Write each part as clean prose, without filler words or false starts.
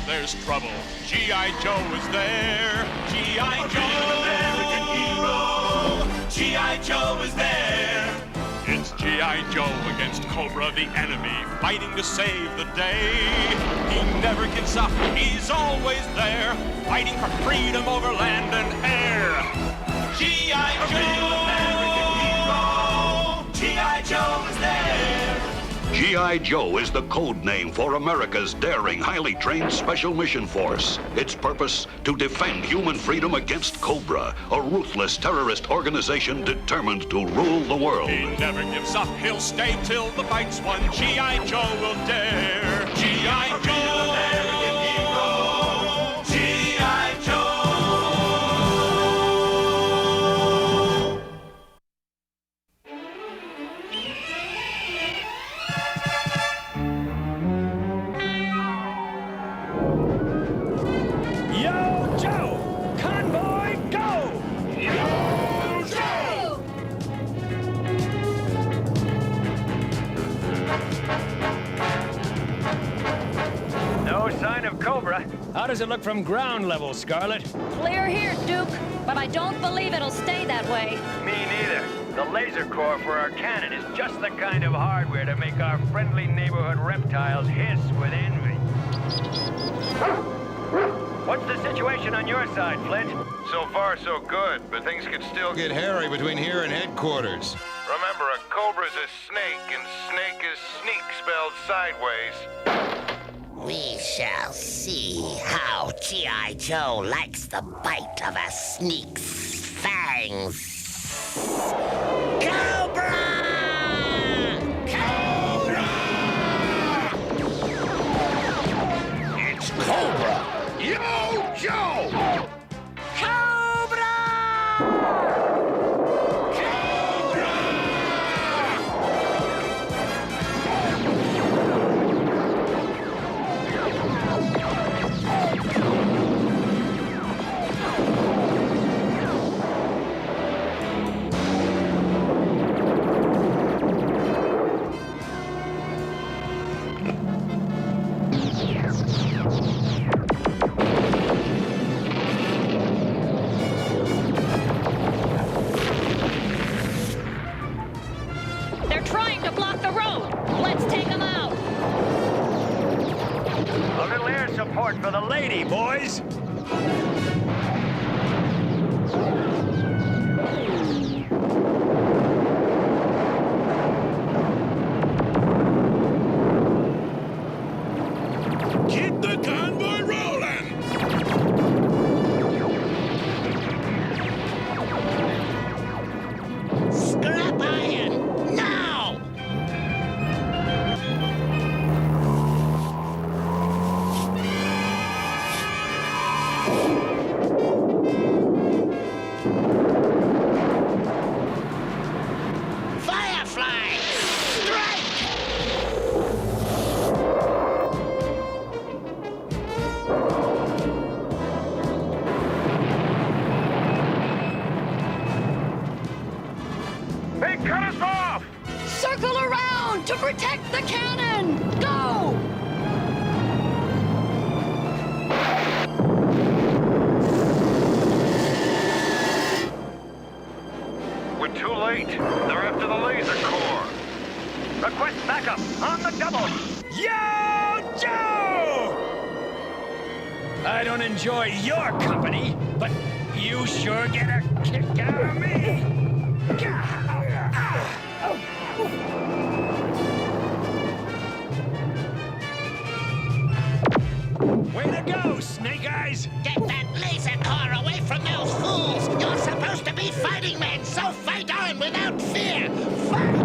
there's trouble, G.I. Joe is there. G.I. Joe, American hero. G.I. Joe is there. It's G.I. Joe against Cobra, the enemy, fighting to save the day. He never gives up, he's always there, fighting for freedom over land and air. G.I. Joe, G.I. Joe is there. G.I. Joe is the code name for America's daring, highly trained Special Mission Force. Its purpose, to defend human freedom against Cobra, a ruthless terrorist organization determined to rule the world. He never gives up, he'll stay till the fight's won. G.I. Joe will dare. G.I. Joe, American hero. G.I. Joe. Sign of Cobra. How does it look from ground level, Scarlet? Clear here, Duke, but I don't believe it'll stay that way. Me neither. The laser core for our cannon is just the kind of hardware to make our friendly neighborhood reptiles hiss with envy. What's the situation on your side, Flint? So far, so good, but things could still get hairy between here and headquarters. Remember, a cobra's a snake, and snake is sneak spelled sideways. We shall see how G.I. Joe likes the bite of a sneak's fangs. Cobra! Cobra! It's Cobra! Yo, Joe! Cobra! A little air support for the lady, boys. Keep the convoy rolling! Scrap iron! Now! Firefly! Strike! They cut us off! Circle around to protect the cannon! Go! We're too late. They're after the laser core. Request backup on the double. Yo, Joe! I don't enjoy your company, but you sure get a kick out of me. Way to go, Snake Eyes! Get that laser core away from those fools! You're supposed to be fighting men, so fight on without fear! Fight!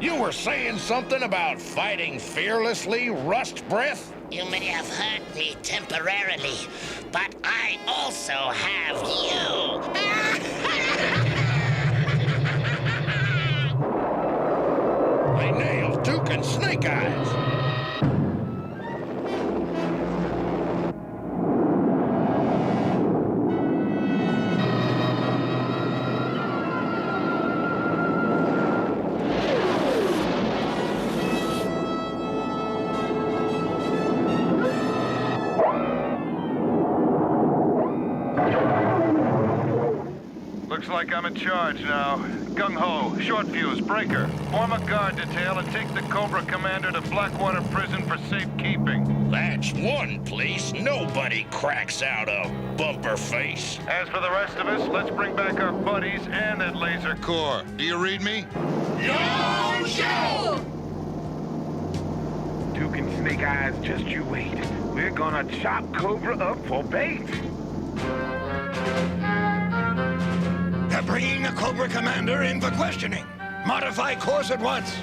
You were saying something about fighting fearlessly, Rust Breath? You may have hurt me temporarily, but I also have you! I nailed Duke and Snake Eyes! Looks like I'm in charge now. Gung-ho, short fuse, breaker. Form a guard detail and take the Cobra commander to Blackwater Prison for safekeeping. That's one place nobody cracks out of, bumper face. As for the rest of us, let's bring back our buddies and that laser core. Do you read me? Yo, Joe! Duke and Snake Eyes, just you wait. We're gonna chop Cobra up for bait. They're bringing the Cobra Commander in for questioning. Modify course at once.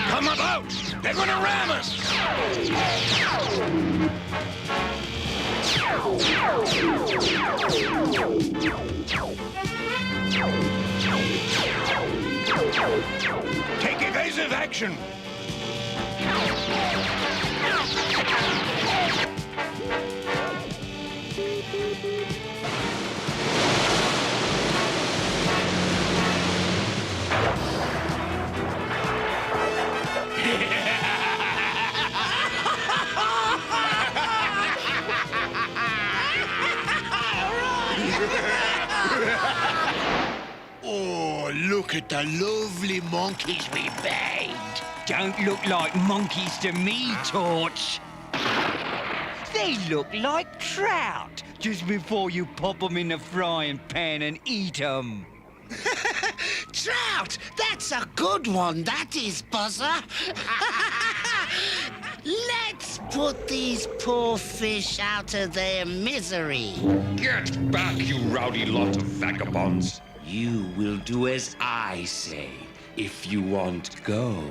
Come about! They're gonna ram us! Take evasive action! Oh, look at the lovely monkeys we bagged. Don't look like monkeys to me, Torch. They look like trout just before you pop them in the frying pan and eat them. Trout! That's a good one, that is, Buzzer. Let's put these poor fish out of their misery. Get back, you rowdy lot of vagabonds. You will do as I say if you want gold.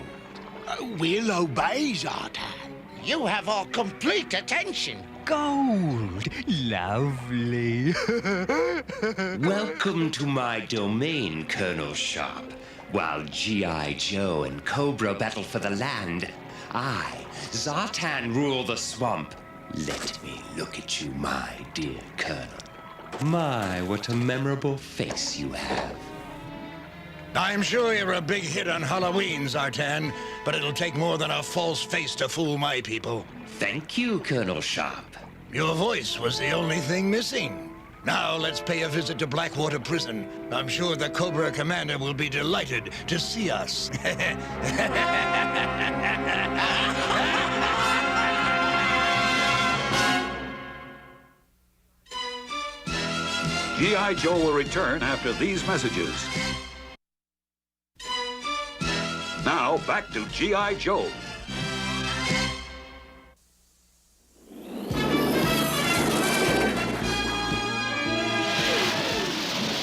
We'll obey, Zartan. You have our complete attention. Gold! Lovely. Welcome to my domain, Colonel Sharp. While G.I. Joe and Cobra battle for the land, I, Zartan, rule the swamp. Let me look at you, my dear Colonel. My, what a memorable face you have. I'm sure you're a big hit on Halloween, Zartan, but it'll take more than a false face to fool my people. Thank you, Colonel Sharp. Your voice was the only thing missing. Now let's pay a visit to Blackwater Prison. I'm sure the Cobra Commander will be delighted to see us. G.I. Joe will return after these messages. Now, back to G.I. Joe.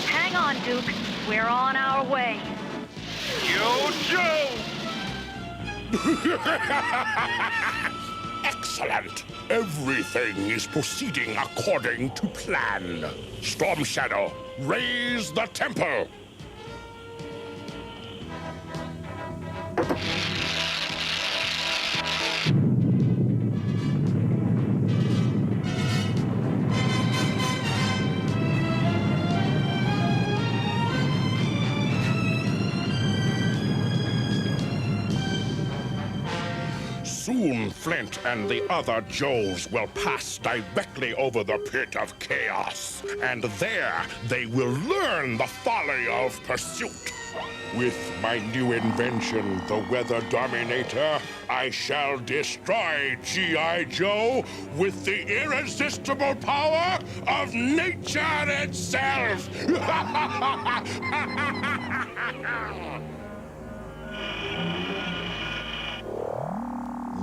Hang on, Duke. We're on our way. Yo, Joe! Excellent. Everything is proceeding according to plan. Storm Shadow, raise the tempo. Soon Flint and the other Joes will pass directly over the pit of chaos. And there they will learn the folly of pursuit. With my new invention, the Weather Dominator, I shall destroy G.I. Joe with the irresistible power of nature itself!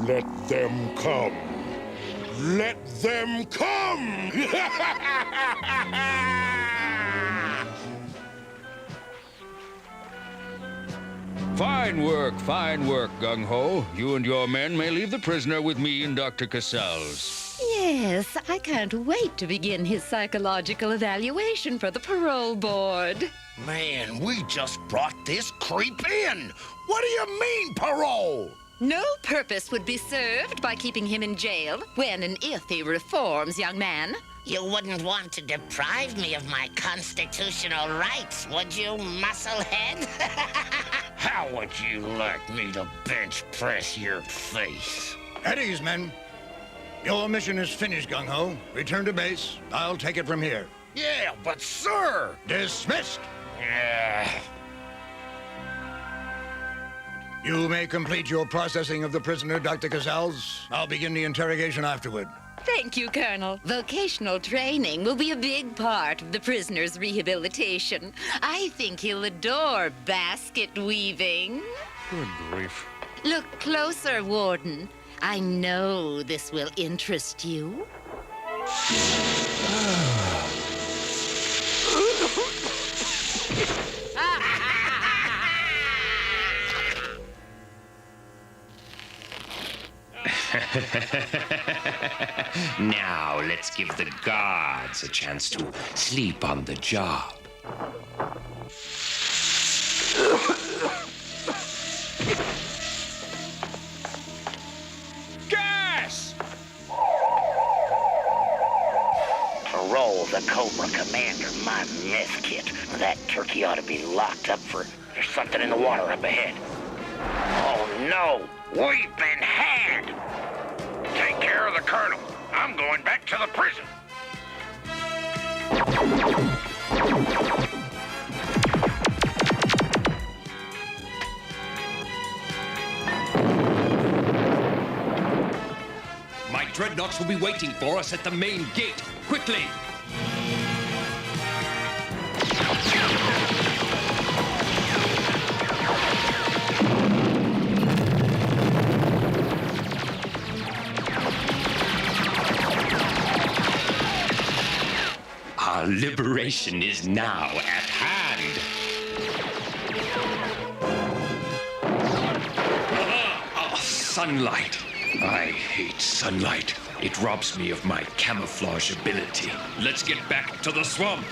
Let them come. Let them come! Fine work, Gung-Ho. You and your men may leave the prisoner with me and Dr. Casals. Yes, I can't wait to begin his psychological evaluation for the parole board. Man, we just brought this creep in. What do you mean, parole? No purpose would be served by keeping him in jail when and if he reforms, young man. You wouldn't want to deprive me of my constitutional rights, would you, musclehead? How would you like me to bench press your face? At ease, men. Your mission is finished, Gung-Ho. Return to base. I'll take it from here. Yeah, but sir... Dismissed. Yeah. You may complete your processing of the prisoner, Dr. Casals. I'll begin the interrogation afterward. Thank you, Colonel. Vocational training will be a big part of the prisoner's rehabilitation. I think he'll adore basket weaving. Good grief. Look closer, Warden. I know this will interest you. Now, let's give the guards a chance to sleep on the job. Gas! Parole the Cobra Commander, my meth kit. That turkey ought to be locked up for... There's something in the water up ahead. Oh, no! We've been had! Take care of the colonel. I'm going back to the prison. My dreadnoughts will be waiting for us at the main gate. Quickly! Our liberation is now at hand. Sunlight. I hate sunlight. It robs me of my camouflage ability. Let's get back to the swamp.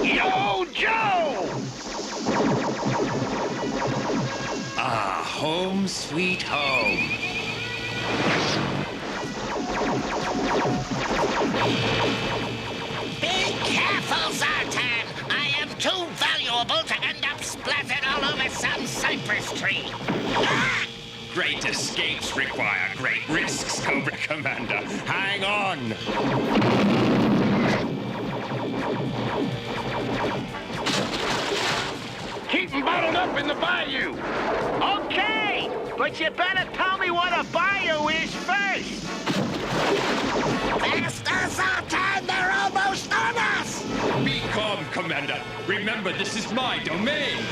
Yo, Joe! Ah, home sweet home. Be careful, Zartan! I am too valuable to end up splattered all over some cypress tree. Ah! Great escapes require great risks, Cobra Commander. Hang on. Keep them bottled up in the bayou. Okay, but you better tell me what a bayou is first. Faster, Zartan! They're almost on us! Be calm, Commander. Remember, this is my domain.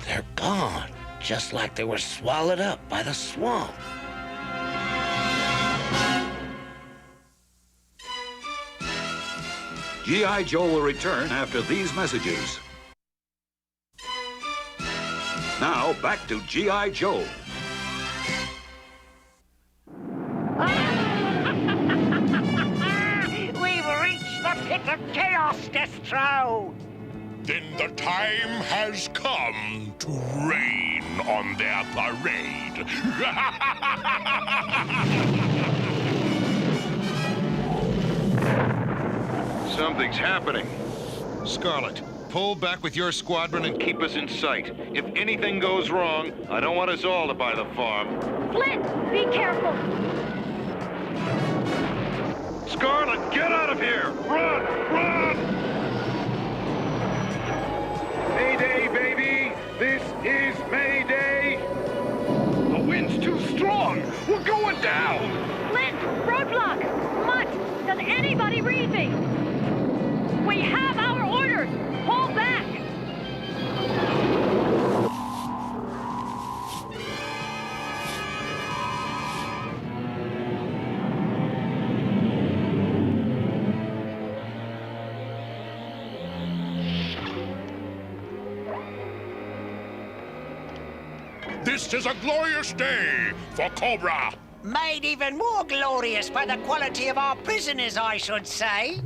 They're gone, just like they were swallowed up by the swamp. G.I. Joe will return after these messages. Now, back to G.I. Joe. We've reached the pit of chaos, Destro. Then the time has come to rain on their parade. Something's happening. Scarlet, pull back with your squadron and keep us in sight. If anything goes wrong, I don't want us all to buy the farm. Flint, be careful. Scarlet, get out of here! Run! Run! Mayday, baby! This is Mayday! The wind's too strong! We're going down! Flint, roadblock. Mutt, does anybody read me? We have our orders. Hold back. This is a glorious day for Cobra. Made even more glorious by the quality of our prisoners, I should say.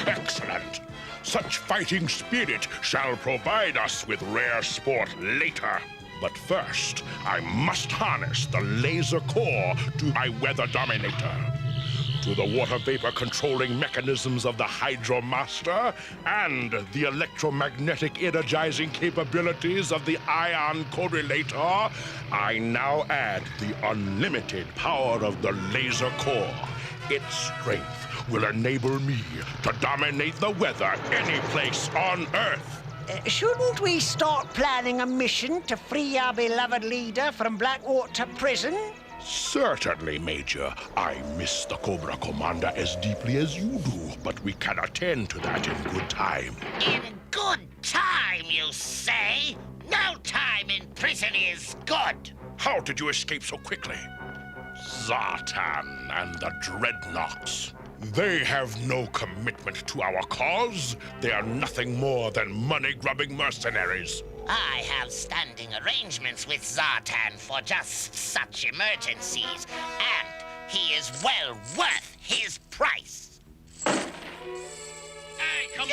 Excellent. Such fighting spirit shall provide us with rare sport later. But first, I must harness the laser core to my weather dominator, to the water vapor controlling mechanisms of the Hydromaster, and the electromagnetic energizing capabilities of the ion correlator. I now add the unlimited power of the laser core. Its strength will enable me to dominate the weather any place on Earth. Shouldn't we start planning a mission to free our beloved leader from Blackwater Prison? Certainly, Major. I miss the Cobra Commander as deeply as you do, but we can attend to that in good time. In good time, you say? No time in prison is good. How did you escape so quickly? Zartan and the Dreadnoks. They have no commitment to our cause. They are nothing more than money-grubbing mercenaries. I have standing arrangements with Zartan for just such emergencies, and he is well worth his price. Hey, come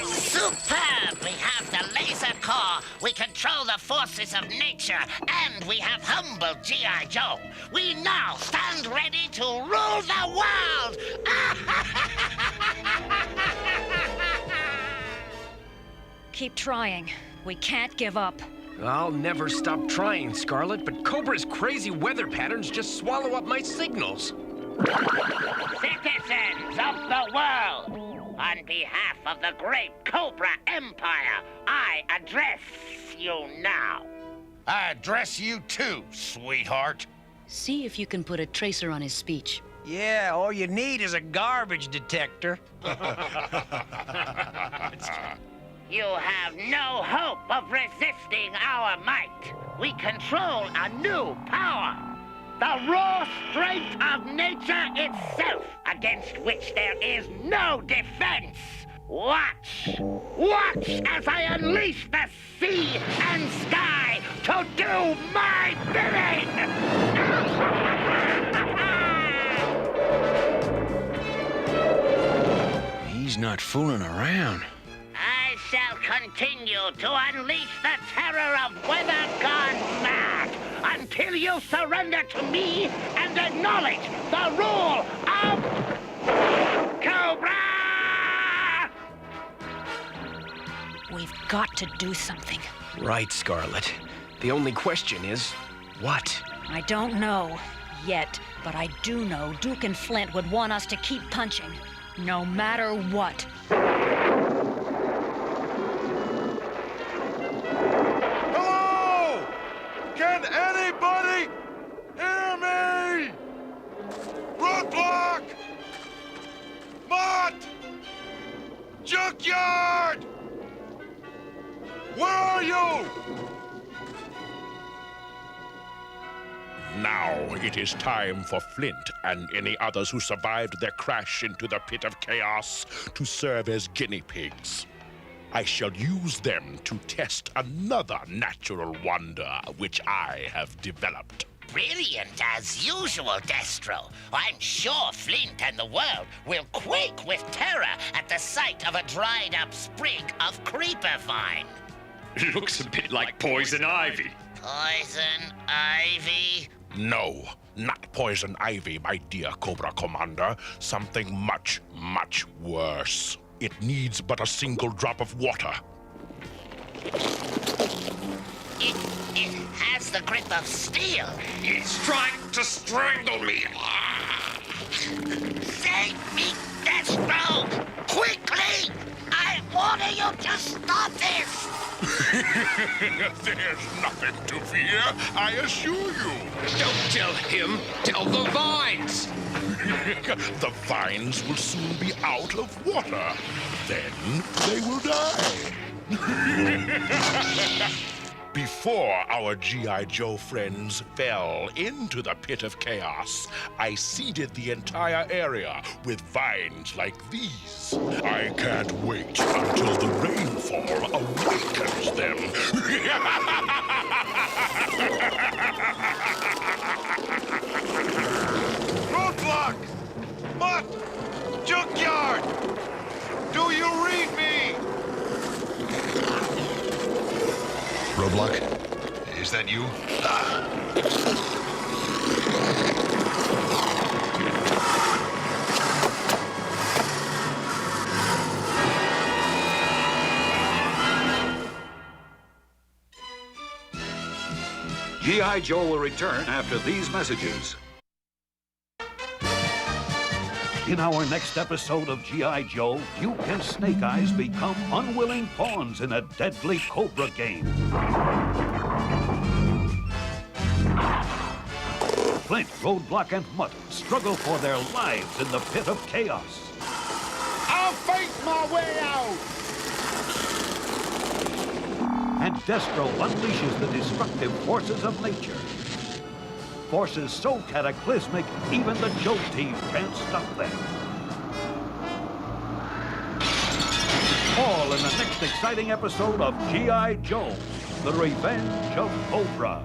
Superb! We have the laser core, we control the forces of nature, and we have humbled G.I. Joe. We now stand ready to rule the world! Keep trying. We can't give up. I'll never stop trying, Scarlet, but Cobra's crazy weather patterns just swallow up my signals. Citizens of the world, on behalf of the great Cobra Empire, I address you now. I address you too, sweetheart. See if you can put a tracer on his speech. Yeah, all you need is a garbage detector. You have no hope of resisting our might. We control a new power. The raw strength of nature itself, against which there is no defense. Watch! Watch as I unleash the sea and sky to do my bidding! He's not fooling around. I shall continue to unleash the terror of weather gone mad until you surrender to me and acknowledge the rule of Cobra! We've got to do something. Right, Scarlet. The only question is, what? I don't know yet, but I do know Duke and Flint would want us to keep punching, no matter what. Hello! Can anybody hear me? Roadblock! Mott! Junkyard! Where are you? Now it is time for Flint and any others who survived their crash into the pit of chaos to serve as guinea pigs. I shall use them to test another natural wonder which I have developed. Brilliant as usual, Destro. I'm sure Flint and the world will quake with terror at the sight of a dried-up sprig of creeper vine. It looks a bit like poison ivy. Poison ivy? No, not poison ivy, my dear Cobra Commander. Something much, much worse. It needs but a single drop of water. It has has the grip of steel. He's trying to strangle me. Save me, Destro! Quickly! I order you to stop this! There's nothing to fear, I assure you. Don't tell him, tell the vines. The vines will soon be out of water. Then they will die. Before our G.I. Joe friends fell into the pit of chaos, I seeded the entire area with vines like these. I can't wait until the rainfall awakens them. Roadblock! Mutt! Junkyard! Do you read me? Roadblock, is that you? G.I. Joe will return after these messages. In our next episode of G.I. Joe, Duke and Snake Eyes become unwilling pawns in a deadly cobra game. Flint, Roadblock, and Mutt struggle for their lives in the pit of chaos. I'll fight my way out! And Destro unleashes the destructive forces of nature. Forces so cataclysmic, even the Joe team can't stop them. All in the next exciting episode of G.I. Joe, The Revenge of Cobra.